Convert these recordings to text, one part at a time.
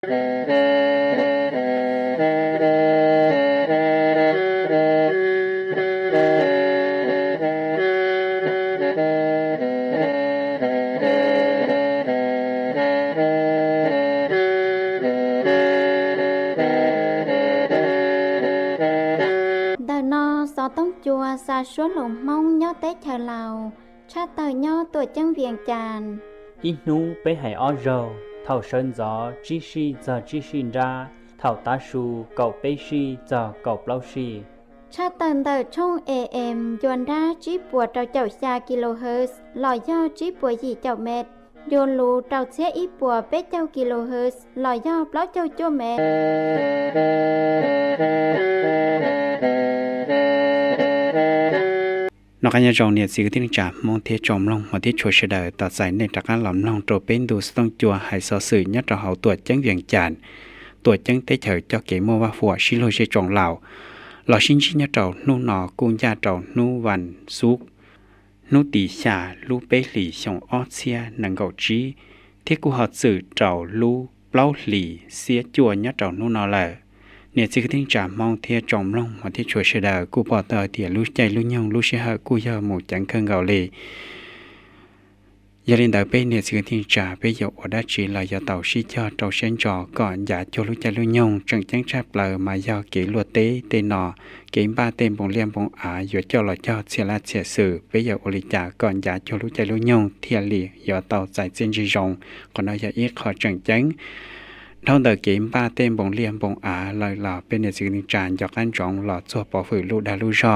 ต้องจัวซาชัวหลงมองย่อเต้เธอเราชาเตยย่อตัวจังเวียงจานอีนูไปให้ออโรเท่าเชิญจอจีชีจะจีชินราเท่าตาชูเก่าไปชีจะเก่าเปล่าชีชาเตินเตอช่อง AM ยวนราจีปัวเจ้าเจ้าชากิโลเฮิรตซ์ลอยย่อจีปัวยี่เจ้าเม็ดโยนรูเจ้าเสียอีปัวเป็ดเจ้ากิโลเฮิรตซ์ลอยย่อเปล่าเจ้าจั่วเม็ดนอกจากนี้จงเนี่ยสิ่งที่จะมองเทียจอมลงมาที่ช่วยเฉลยตัดใส่ในจากการหล่อมลงตัวเป็นดูต้องจัวให้สอสื่อยัดเราเอาตัวจังเวียงจานตัวจังเตเฉยเจ้าเก๋มัวว่าฝัวชิโลเชจงเหล่าหล่อชินชิญยัดเรานู่นนอกุญญาเรานู่วันซุกนู่ตีชาลู่เปหลี่ชงออเซียนังเกาจีที่กูหอสื่อเราลู่เปล่าหลี่เสียจัวยัดเรานู่นนอเลยเนี่ยสิ่งที่จะมองเทียจอมลงมาที่ช่วยเฉลยกูพอเตอเตียรู้ใจรู้ยองรู้เชื่อกูยอหมู่จังเครื่องเกาเลยอย่าเล่นแต่เป็นเนี่ยสิ่งที่จะไปอยู่อดจีเลยอย่าเต่าชี้จอเต่าเส้นจอก่อนอย่าโจรู้ใจรู้ยองจังจังแทบเลยมายอเก๋ลัวเต้เตนอเก๋บ้าเต็มบงเลี้ยมบงอาอยู่เจ้าหล่อเจ้าเสียละเสียสื่อไปอยู่อริจาก่อนอย่าโจรู้ใจรู้ยองเทียลี่อย่าเต่าใจเส้นจีจงก่อนเราอย่าอีกขอจังจังท่องเดอเกมป้าเต็มบงเลียมบงอาลอยหล่อเป็นในสิ่งนิจานยอกอันจองหล่อจั่วปอฝืนลูกดาลูชอ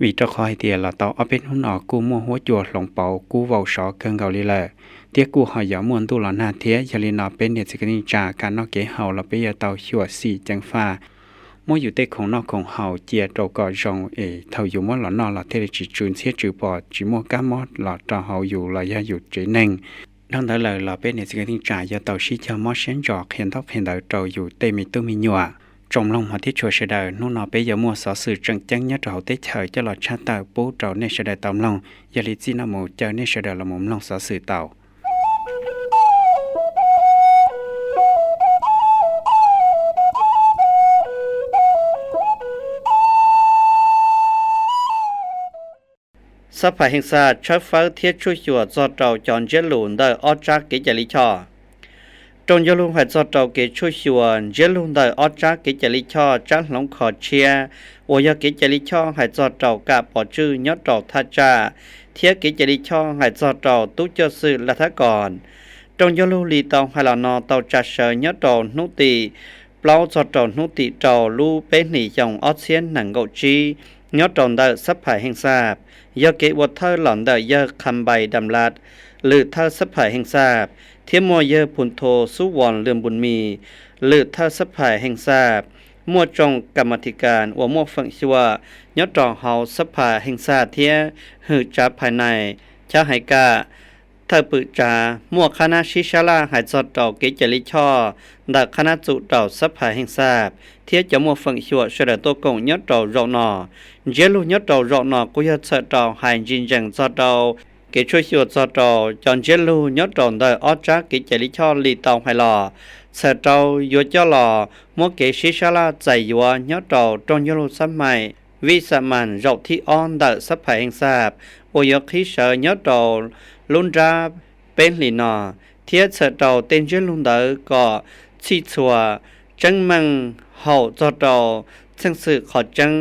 วีตะคอยเตียหล่อเตาเอาเป็นหุ่นออกกูมัวหัวจั่วหลงเป่ากูเว้าชอเกิงเกาลีเลยเตียกูหอยมวนตู้หล่อหน้าเทียยาลีนอเป็นในสิ่งนิจาการนอกเกเฮาเราไปยาเตาชัวสี่จังฟ้ามัวอยู่เตของนอกของเฮาเจียโตก่อจงเท่าอยู่มัวหล่อนอหล่อเทเลจิจูนเสียจือปอจิมัวก้ามอดหล่อต่อเฮาอยู่หล่อยาอยู่เจนึงดังนั้นเลยเราเป็นในสิ่งที่จ่ายยาเต่าชี้เจ้ามอเชนจอกเห็นทอกเห็นดาวโตอยู่เตมีตู้มีหนัวจงลงมาที่ช่วยเฉดายนู่นนอไปยามัวสอสื่อจังจังยัดเราเตเฉยจะหลอดชาเต่าปูเราในเฉดายตอมลงยาลิจีนามูเจ้าในเฉดายละมุมลงสอสื่อเต่าสภาแห่งชาติชักฟ้าเทียช่วยชัวจอดเราจอนเจลูนได้ออจักเกจลิชอจงยลุงให้จอดเราเกช่วยชัวเจลูนได้ออจักเกจลิชอจังหลงขอเชียโอยเกจลิชอให้จอดเรากะปอชื่อยอดเราทัจจาเทียเกจลิชอให้จอดเราตุเจสื่อละทะก่อนจงยลุลีตองให้ละนอเตาจัดเชยยอดเรานุติเปล่าจอดเรานุติเราลู่เป็นหนีจงออเซียนหนังเกาจียอดเราได้สภาแห่งชาติยาเกวัดเธอหล่อนได้ยาคำใบดำลัดหรือเธอสภาแห่งชาติเทียมัวเยพุนโทสุวรรณเลื่อมบุญมีหรือเธอสภาแห่งชาติมัวจงกรรมธิการว่ามัวฟังชัวยอดจองเฮาสภาแห่งชาติเทียหือจับภายในชาไหกาเธอปึจามัวคณะชิชาลาหายจอดดอกเกจลิช่อดักคณะจุดอกสภาแห่งชาติเทียจะมัวฟังชัวเสด็จตัวกงยอดดอกรอนอเจลูยอดดอกรอนอกุยเสดอกหายจินจังจอดดอกเกช่วยชัวจอดดอกจอนเจลูยอดดอกได้ออจักเกจลิช่อลีตองให้หล่อเสดดอกยัวเจ้าหล่อมัวเกชิชาลาใจยัวยอดดอกตรงยลูสมัยวิสมันเราที่อ้อนดักสภาแห่งชาติโอยคิเสยอดดอกลุนราเป็นหลีนอเทียเสดเราเต็นเจลุนเดอก็ชีชัวจังมังเฮาจอดเราซึ่งสื่อขอจัง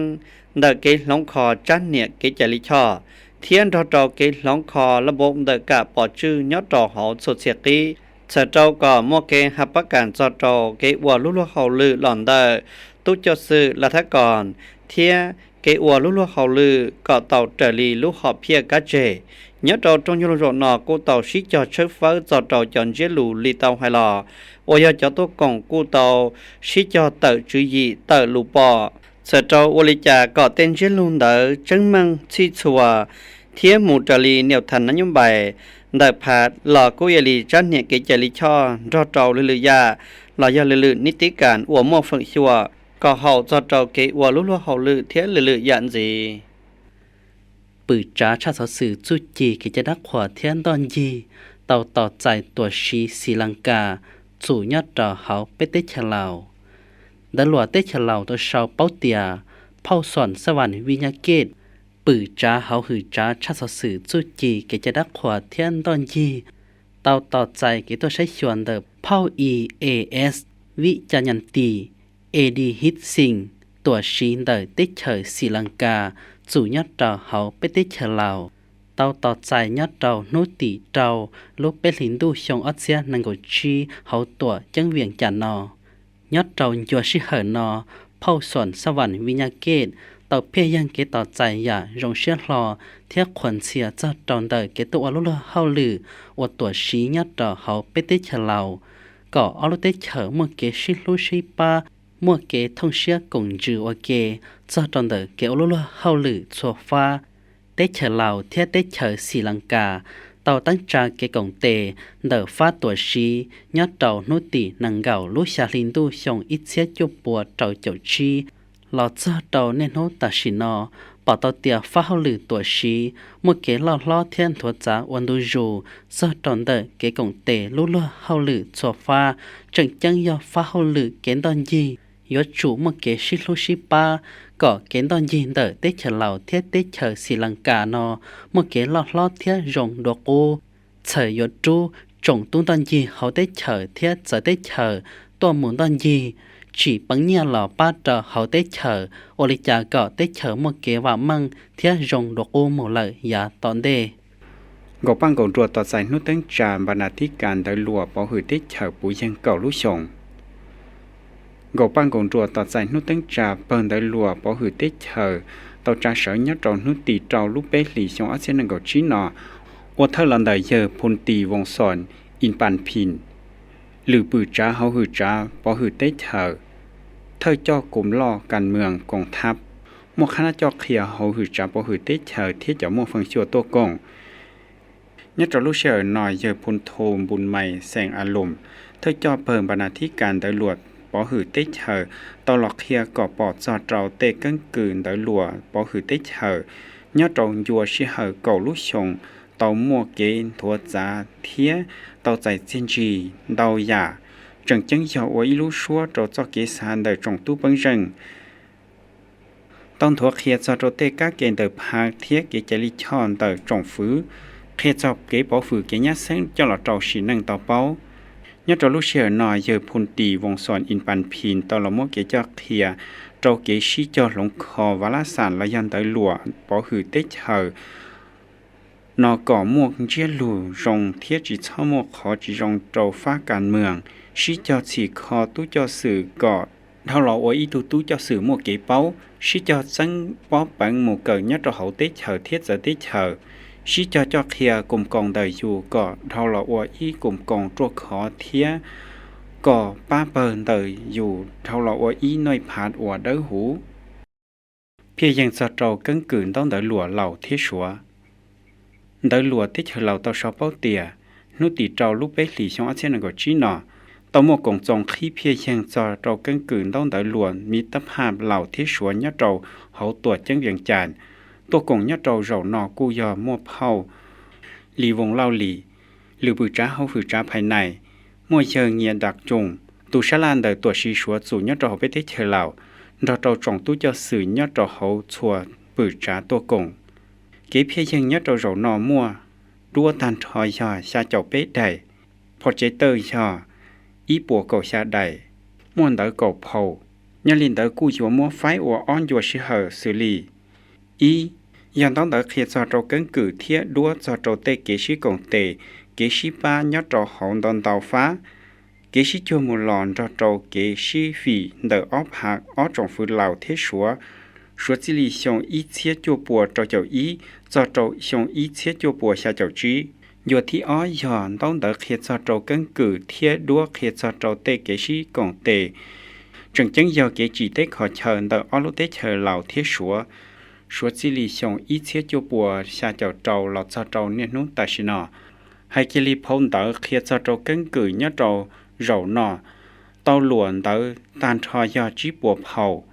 เดเกหลงคอจันเนี่ยเกจลิชอเทียนเราเกหลงคอระบบเดกะปอชื่อยอดเราเฮาสุดเสียกีเสดเราก็มัวเกหับประกันจอดเราเกวัวลุลเฮาลือหล่อนเดตุจสื่อละทะก่อนเทียเกวัวลุลเฮาลือก็เต่าเตลีลูกหอบเพียกะเจnhớ trâu trong những lúc nọ cô tàu xí cho chớp phá cho trâu chọn dễ lù li tàu hay là ôi giờ cho tôi còn cô tàu xí cho tự chữ gì tự lù bò sợ trâu ô li cha có tên dễ luôn đỡ chứng minh chi chùa thiế mù trở li nhiều thành nó nhóm bài đợi phạt lò cô giờ li tránh nhẹ cái chả li cho cho trâu lư lư ya lò giờ lư lư nít tí cản của một phần chùa có hậu cho trâu cái của lúc lúc hậu lư thiế lư lư dặn gìปืจ้าชาติสื่อจุจีกิจดักขวาเทียนตอนยีเต่าต่อใจตัวชีศรีลังกา จู่ยอดต่อเขาไปเตชะลาวดะหลัวเตชะลาวตัวชาวเป้าเตียเผาสอนสวรรค์วิญญาเกตปื้อจ้าเฮาหือจ้าชัดสื่อจู่จีเกจะดักขวาเทียนตอนยีเตาต่อใจเกตัวใช้ชวนเดเผา EAS วิจายันตี AD ฮิตซิงตัวชีนเดเตเฉยศรีลังกาจู่ยอดต่อเฮาไปเตชะลาวเตาต่อใจยอดเราโนติเราลูกเป็ดหินดูชงออเซียนังกชีเฮาตัวจังเวียงจันนอยอดเรายัวชิเหนอเผาสวนสวรรค์วิญญาเกตเตาเพียยังเกต่อใจอย่ารงเชื่อรอเทียขวัญเสียเจ้าตอนเดเกตัวลุลเฮาลืออดตัวชียอดเราเฮาไปเตชะลาวก็อลุเตเฉมัวเกชิลุชิปามัวเกท่องเชื่อกงจือวเกเจ้าตอนเดเกลุลเฮาลือชัวฟ้าเตเฉลาวเทียเตเฉศรีลังกาเต่าตั้งจาเกกงเตเดอฟ้าตัวชียอดเต่านุตินังเก่าลุชาลินดูชงอิเชียจุปัวเต่าเจ้าชีหลอดเจ้าเต่าเนโนตาชินอปอเต่าเตียฟ้าเฮาลือตัวชีมัวเกลอล้อเทียนทัวจาวันดูจูเจ้าตอนเดเกกงเตลุลเฮาลือชัวฟ้าจังจังยอฟ้าเฮาลือเกนดอนยียอดจูมัวเกชิลุชิปาก็เกณฑ์ตอนยินเดเตเฉลาเทียเตเฉศรีลังกานอเมื่อเกณฑ์ลอดเทียรงดอกอูเฉยยดจูจงตุ้งตอนยีเขาเตเฉเทียจะเตเฉตัวหมุนตอนยีchỉ bằng nhà lò ba trò hậu tế chờ ô lý cha gọ tế chờ một kế và măng thiết rồng đột ô một lời giả tòn đề gọ băng gọ ruột tọt dài nút tấn trà và nà thiết càn tới lùa bỏ hủy tế chờ bùi dân cầu lũ sòng gọ băng gọ ruột tọt dài nút tấn trà bần tới lùa bỏ hủy tế chờ tàu trà sở nhất tròn nút tì trào lúc bế lì xong ác sen gọ trí nọ ô thơ lần đời giờ phun tì vòng sòn in bàn pin lử bự trà hậu hủy trà bỏ hủy tế chờเธอจ่อกลุ่มล่อการเมืองกองทัพมวคณะจ่อเคลียร์เฮาหือจับบ่หือเตเฉยที่จะมวฟังชัวตัวกองยัดจอลูกเฉยหน่อยเยอพุนโทมบุญใหม่แสงอารมณ์เธอจ่อเพิ่มบรรณาธิการตำรวจบ่หือเตเฉยตลอดเคลียร์ก่อปอดจอดเราเตกังกืนตำรวจบ่หือเตเฉยยัดจอยัวชิเหอเก่าลูกชงเตามัวเกณฑ์ทัวจาเทียเตาใจเจนจีเตาหยา正正要我一路说着做给山的种都本人，当托开着着对家给的拍贴给这里唱的政府，开着给保护给人生叫了找是能到包，一着路线那有盆地往上引半片到了么给着贴，着给西着龙口瓦拉山来样的路保护得好。นอกก่อมวกเจียลูรงเทียจีช่อมวกขอจีรงโจฟ้าการเมืองชี้เจ้าสีคอตู้เจ้าสื่อก่อเท่าเราโอ้ยตู้เจ้าสื่อมวกเก๋เป้าชี้เจ้าจังป้อปังหมู่เกิดยัดเราเขาเตเฉเทียจะเตเฉชี้เจ้าเคลียกลุ่มกองได้อยู่ก่อเท่าเราโอ้ยกลุ่มกองตัวขอเทียก่อป้าเปิลได้อยู่เท่าเราโอ้ยน้อยผาดอัวเด้อหูเพียงจะเรากังกืนต้องได้หลัวเหล่าเทียชัวđời lúa tết chờ lâu tao sáu bao tiền, nút tỉ trâu lúc bé lì xong ở trên này có chi nọ, tao một công trồng khí phía trên cho trâu cân cử đông đời lúa mi tập hàm lâu thiết số nhát trâu hậu tuổi chân viện tràn, tôi cùng nhát trâu rầu nọ cu giò mua phao, lì vùng lao lì, lừa bự trá hậu phử trá phải này, mua chờ nghiền đặc trùng, tu sa lan đời tuổi sĩ số chủ nhát trâu bé tết chờ lâu, rồi trâu trồng tu cho sử nhát trâu hậu chùa bự trá tôi cùng kế phía dân nhất rồi nọ mua đua tàn thòi cho xa chậu bế đầy phó chế tơ cho ý bùa cầu xa đầy muôn đỡ cầu phầu nhà linh đỡ cu chúa mua phái của on chúa sĩ hờ xử lý ý dàn đón đỡ khi cho trâu cấn cử thiết đua cho trâu tê kế sĩ cộng tề kế sĩ ba nhất trâu hỏng đòn tàu phá kế sĩ chua một lòn cho trâu kế sĩ phỉ đỡ óp hạc óp trọng phương lào thế súa số chỉ lý xong ý chế cho bùa cho cháu ý cho cháu xong ý chế cho bùa xa cháu trí dù thì ó dọn đón đỡ khi cho cháu cân cử thiết đua khi cho cháu tê kế sĩ cộng tê chẳng chẳng do kế chỉ tế khó chờ đỡ ó lúc tế chờ lào thiết số chỉ lý xong ý chế cho bùa xa cháu lọt cho cháu nên nút ta xin nọ hay kế lý phong đỡ khi cho cháu cân cử nhớ cháu rầu nọ tao luồn đỡ tàn thò do trí bùa phầu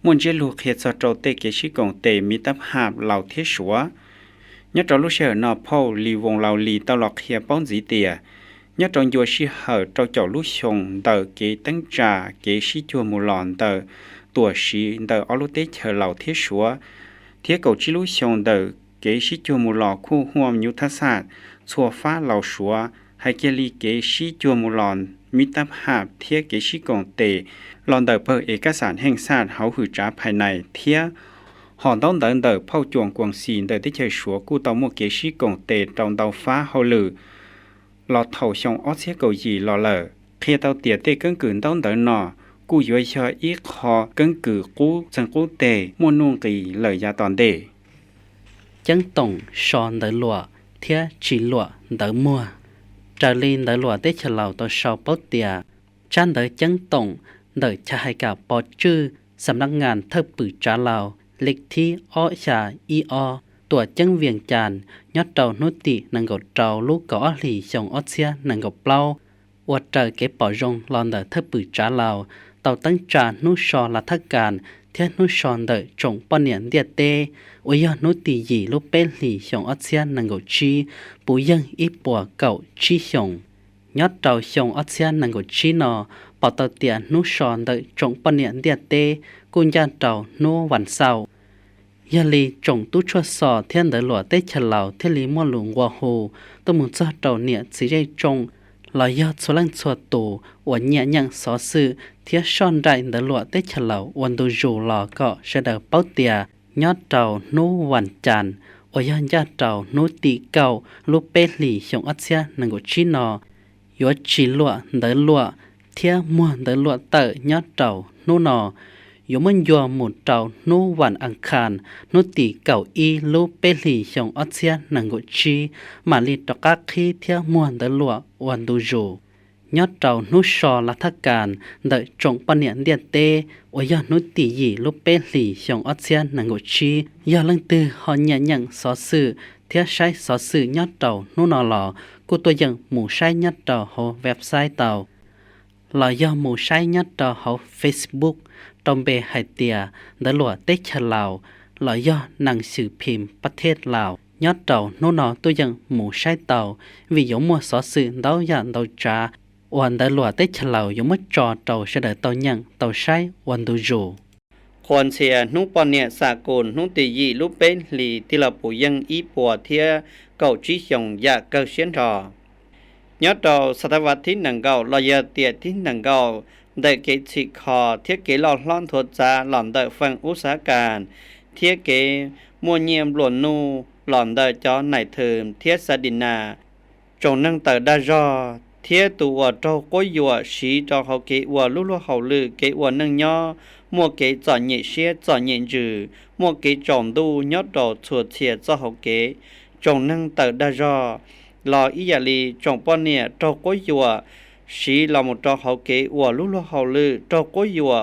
muốn chế lục hiện cho trâu tê kế sĩ cộng tê mi tập hạp lào thiết súa nhất trâu lúc sở nọ phâu lì vùng lào lì tao lọc hiện bóng dĩ tìa nhớ trong vua sĩ hở trâu chậu lú sông tờ kế tăng trà kế sĩ chùa mù lòn tờ tùa sĩ tờ ở lú tế chờ lầu thiết súa thiết cầu chí lú sông tờ kế sĩ chùa mù lò khu huom nhu thá sạt chùa phá lầu súa hay kế ly kế sĩ chùa mù lòn mi tạp hạp thiết kế sĩ cổng tề lòn tờ bờ ế các sản hành sát hảo hử trá phai này thiết họ đón đợi tờ phao chuồng quảng xìn tờ tế chờ súa cu tàu một kế sĩ cổng tề trong tàu phá hậu lử lọt thầu xong ót xe cầu gì lò lờ khi tao tiệt tê cân cử đón đợi nọ cú dưới cho ít họ cân cử cú chân cú tề mua nuông kỳ lời gia toàn đề chân tổng son đỡ lụa thiết chỉ lụa đỡ mua trở lên đỡ lụa tết chờ lầu tao sau bớt tiệt chân đỡ chân tổng đỡ cha hai cả bỏ chư sầm năng ngàn thấp bự trả lầu lịch thi o xà y oตัวจังเวียงจานยอดเจ้านุตินังกบเจ้าลูกกอหลีชงออเซียนังกบเปล่าอวดเจอเก็บปอจงลอนเดอเธอปืจ้าลาวเต่าตั้งจานนุชอลัทการเทียนุชอนเดอจงปอนเนียนเดียเตอวยนุติยีลูกเป็นหลีชงออเซียนังกบชีปูยังอีปัวเก่าชีชงยอดเจ้าชงออเซียนังกบชีนอปอเตเตียนุชอนเดอจงปอนเนียนเดียเตกุญญาเจ้านัววันเศร้ายาลีจงตู้ชัวสอเทียนเดอหลัวเตชะเหลาเทลีมัวหลวงวัวโฮตัวมุนจ้าเจ้าเนี่ยสิได้จงลอยยอดสุลังชัวตูวันเนี่ยยังสอสื่อเทียช่อนได้เดอหลัวเตชะเหลาวันดูจูหลอก็เสดเป้าเตียยอดเจ้านูวันจันโอยานญาเจ้านูตีเก่าลูกเปหลีชงอัศยานังกุชินอยอดชีหลัวเดอหลัวเทียมัวเดอหลัวเตยอดเจ้านูนอยู่มันยัวหมุนเจ้านูวันอังคารนูตีเก่าอีลูเปลีชงออเซียนังกุชีมาลีตกักขี้เทียมวนเดลัววันดูจูยอดเจ้านูชอลัทการเดจงปะเนียนเดียเตโอยอนุตียีลูเปลีชงออเซียนังกุชียอลังตือหอนยันยังสอสื่อเทียใช้สอสื่อยอดเจ้านูนอหลอกูตัวยังหมู่ใช้ยอดเจ้าโฮเว็บไซต์เจ้าลอยอหมู่ใช้ยอดเจ้าโฮเฟซบุ๊กตอมเบไฮเตียเดลัวเตชะลาวหลอยย่อหนังสือพิมพ์ประเทศลาวยอดเต่าโนนอตัวยังหมูใช้เต่าวิยมัวสอสื่อเดายันเดาจ้าวันเดลัวเตชะลาวยังมัดจอเต่าเสดเต่ายังเต่าใช้วันดูจูควรเสียนุปอนเนี่ยสากลนุติยีลูเป็นหลีที่เราปูยังอีปัวเทียเก่าจีชงยาเก่าเชียนรอยอดเต่าศตวรรษที่1เก่าลอยเตียที่1เก่าได้เกจิคอเทียเกหลอดล้อนทวจาหล่อนได้ฟังอุตสาหการเทียเกมัวเงียมหลวนนูหล่อนได้จอไหนเทิมเทียสดินาจงนั่งเตอดาจอเทียตัวเจ้าก้อยยัวสีจอเขาเกวัวลุลุเขาลือเกวัวนั่งย่อมัวเกจอดเหยียเชียจอดเหยียจือมัวเกจอมดูยอดดอกสวดเชียจอเขาเกจงนั่งเตอดาจอรออียาลีจงป้อนเนี่ยเจ้าก้อยยัวสีเราหมดจอเขาเกวัวลุลุเขาลือเจ้าก้อยยัว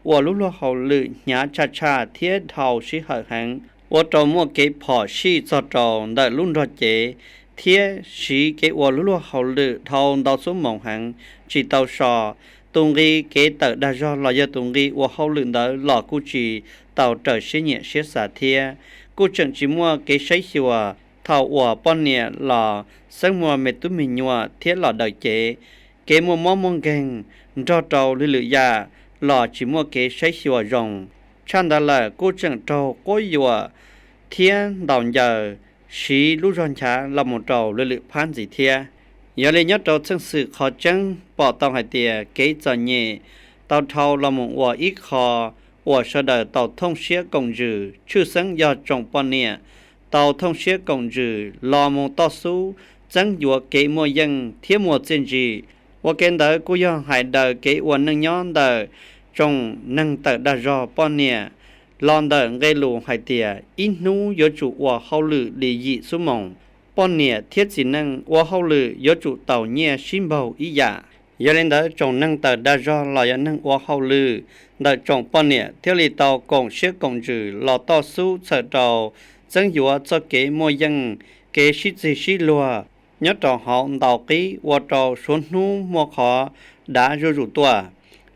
วัวลุลุเขาลือหยาชาชาเทียเท่าสีหหังวัวจอมัวเกพอสีจอจองได้ลุ่นรอเจเทียสีเกวัวลุลุเขาลือเท่าดาวสมองหังจีเตาชอตรงนี้เกตดาจอลอยตรงนี้วัวเขาลือได้หลอกกูจีเต่าเจอเสียเนี่ยเสียสาเทียกูจังจีมัวเกใช้ชัวเท่าวัวป้อนเนี่ยหล่อซึ่งมัวเมตุมิญัวเทียหล่อได้เจเกมัวมอมงเกงจอเจ้าลือยาหล่อจีมัวเกใช้ชัวรองฉันได้ละกูจังเจ้าก้อยยัวเทียดาวเยอสีลูจอนช้าลำมเจ้าลือพันสีเทียยาเลยยอดเจ้าซึ่งสื่อขอจังปอต้องให้เตียเกจอนเย่เต่าเท่าลำมวัวอีคอวัวเสดเต่าท่องเชียกงจือชื่อสังยอดจงปอนเนี่ยเต่าท่องเชียกงจือลอมงต่อสู้จังยัวเกมัวยังเทียมัวเจนจีว่าเกณฑ์เดอกูยอหายเดอเกวันนึงย้อนเดอจงนั่งเตอดาจอปอนเนี่ยลอนเดอเกลูหายเตียอินูยจุว่าเขาลือลียีสุมงปอนเนี่ยเทียจินังว่าเขาลือยจุเต่าเนี่ยชิมเบาอียายาเลนเดอจงนั่งเตอดาจอลอยนั่งว่าเขาลือเดอจงปอนเนี่ยเทียลีเต่ากงเชือกงจือลอต่อสู้เสดเต่าจังยัวจะเกมัวยังเกชิจิชิลัวnhớ trò họ đào ký và trò xuống nu mua khó đã rủ rủ tua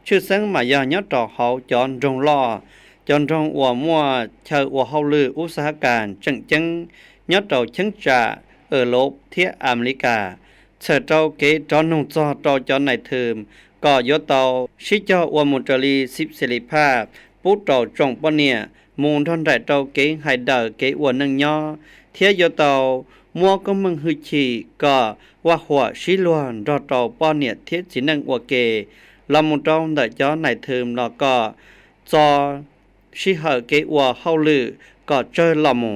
chưa sáng mà giờ nhớ trò họ chọn trồng lò chọn trồng và mua chờ và hậu lưอุตสาหการจังจังnhớ trò chứng trà ở lốp thiết America เฉิดเจ้าเกจอนงจอจอจอนในเทิมก็ยอเตาชิเจ้าอวมุตรีสิบเสรีภาพปุตเตาจงปะเนี่ยมูลท่อนได้เตาเกให้เดอเกอวนนึงย่อเทียยอเตามัวก็มึงหือชีก็ว่าหัวชิลวนรอเตาป้อเนี่ยเทียสินังอวเกลำมุตองได้จอในเทิมแล้วก็จอชิเหเกอวเฮาลือก็เจอลำมู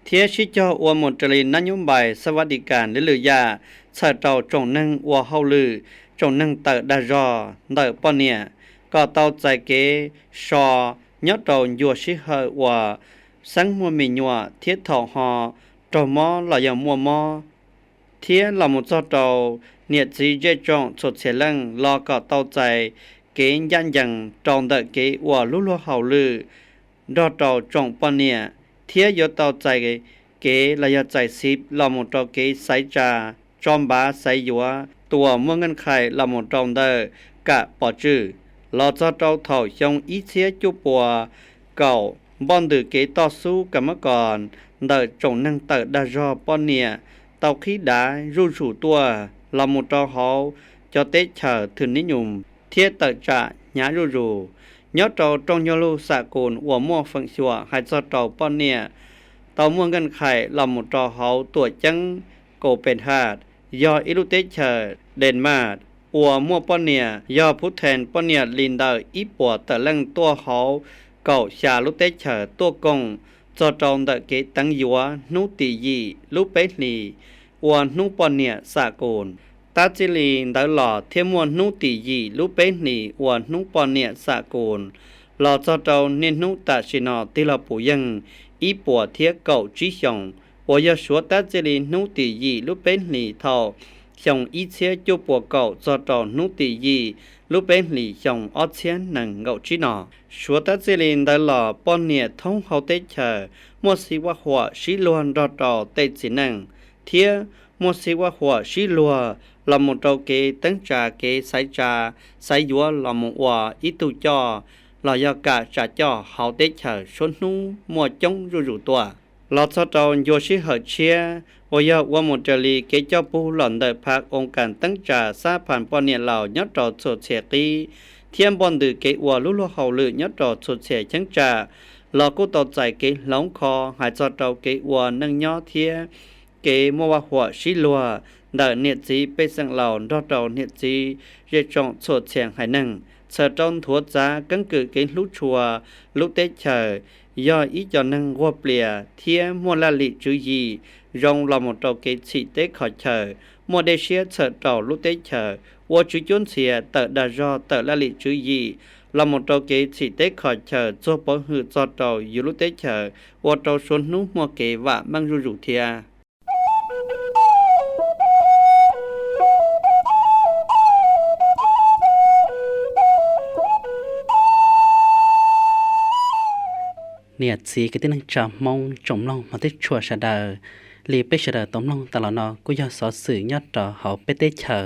เทียชิเจ้าอวมุตรีนโยบายสวัสดิการหรือยาเฉิดเตาจงนั่งอวเฮาลือจงนั่งเตอดารอเตอป้อเนี่ยก็เตาใจเกชอยอดเตายัวชิเหว่าสังมัวมียัวเทียทองหอตอมอหล่อยมัวมอเทียลำมุจอเตาเนี่ยจีเจจงสดเสลังรอก็เตาใจเกยันยังจองเตอเกว่าลุลเฮาลือดอเตาจงป้อเนี่ยเทียยอเตาใจเกระยะใจสิบลำมุตอเกไซจาจอมบาไซยัวตัวเมื่อเงินไข่ลำมุตองเตอกะปอจื้อเราจะเตาเถ่าชงอีเทียจุปัวเก่าบอนดือเกต่อสู้กันมาก่อนเดอจงนั่งเตอดารอป้อนเนี่ยเตาขี้ดารู้สู่ตัวลำมุตอเขาจะเตะเฉอถึงนิยมเทียเตอจะหยารู้ยอดเตาตรงยลูสากลหัวมั่วฟังชัวให้จะเตาป้อนเนี่ยเตาเมื่อเงินไข่ลำมุตอเขาตัวจังโกเป็นธาตุยออิลุเตเชอเดนมาร์อัวมั่วป้อนเนี่ยยอผู้แทนป้อนเนี่ยลินเดอร์อีปัวแต่เล่งตัวเขาเก่าชาลุเตเชอตัวกงจอจองเดเกตังยัวนุติยีลุเปลีอัวนุป้อนเนี่ยสากลตาจิลีเดอหล่อเทียมวนนุติยีลุเปลีอัวนุป้อนเนี่ยสากลหล่อจอจองเนนุตาชินอติลาปูยังอีปัวเทียเก่าจีชง我要说到这里，努地一路本里头，像一切就不够做到努地一路本里像2000能够知道。说到这里的了，半年通好的车，莫是话话是乱到到的只能，天莫是话话是乱，那么到给等着给谁着，谁有那么话一度叫，那要个着叫好的车，说努莫中入多。เราจะต้องโยชิเหเชียว่าอยากว่ามุจลีเกเจ้าผู้หล่อนได้พักองค์การตั้งจ่าซาผ่านปอนเนี่ยเหล่ายอดจอดสดเสียตีเทียมบอลดือเกว่าลุลเฮาลือยอดจอดสดเสียชังจ่าเราก็ต่อใจเกหลงคอหายจอดเราเกว่านั่งย่อเทียเกมัวหัวชิลัวเดินเนี่ยจีไปสั่งเหล่ารอดเราเนี่ยจีเรียจงสดเสียงหายนั่งเสดจนถัวจ้ากังกือเกลุชัวลุเตเชยออีจอนังวัวเปลี่ยเทียมัวละลิจุยีรองเราหมดเราเกจิเตขอเชมัวเดเชียเสดเราลุเตเชวัวจุจนเสียเตดารอเตละลิจุยีเราหมดเราเกจิเตขอเชจบปหือจอดเราอยู่ลุเตเชวัวเราชนนุมัวเกวะมังรูเทียเนี่ยสีก็ที่นั่งจำมองจมลองมาที่ชัวชาดาลีเปชดาต้มลองตลอดนอก็ยอดสอสื่อยอดต่อเขาเปเตเชอ